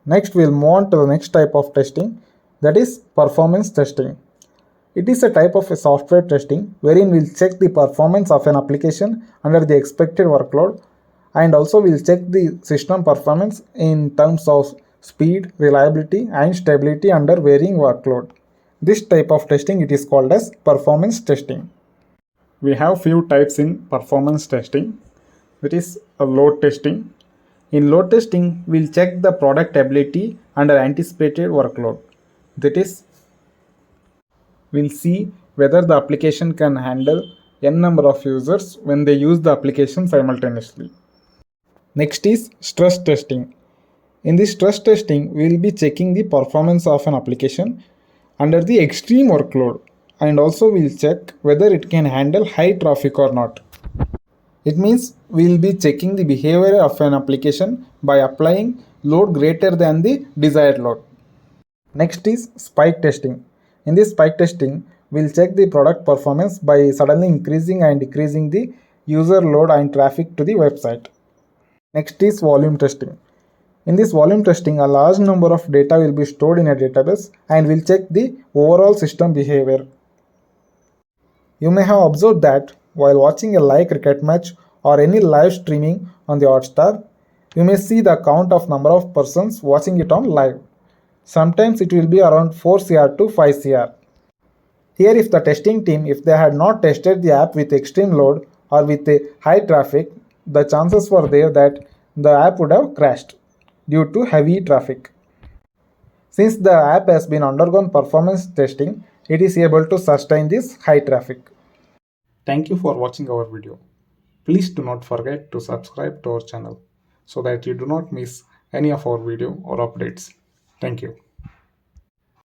Next, we'll move on to the next type of testing, that is performance testing. It is a type of a software testing wherein we'll check the performance of an application under the expected workload, and also we'll check the system performance in terms of speed, reliability and stability under varying workload. This type of testing it is called as performance testing. We have few types in performance testing. That is a load testing. In load testing, we'll check the product ability under anticipated workload. That is, we'll see whether the application can handle n number of users when they use the application simultaneously. Next is stress testing. In this stress testing, we will be checking the performance of an application under the extreme workload, and also we will check whether it can handle high traffic or not. It means we will be checking the behavior of an application by applying load greater than the desired load. Next is spike testing. In this spike testing, we will check the product performance by suddenly increasing and decreasing the user load and traffic to the website. Next is volume testing. In this volume testing, a large number of data will be stored in a database and will check the overall system behavior. You may have observed that while watching a live cricket match or any live streaming on the Hotstar, you may see the count of number of persons watching it on live. Sometimes it will be around 4CR to 5CR. Here, if the testing team, if they had not tested the app with extreme load or with a high traffic, the chances were there that the app would have crashed due to heavy traffic. Since the app has been undergone performance testing, it is able to sustain this high traffic. Thank you for watching our video. Please do not forget to subscribe to our channel so that you do not miss any of our video or updates. Thank you.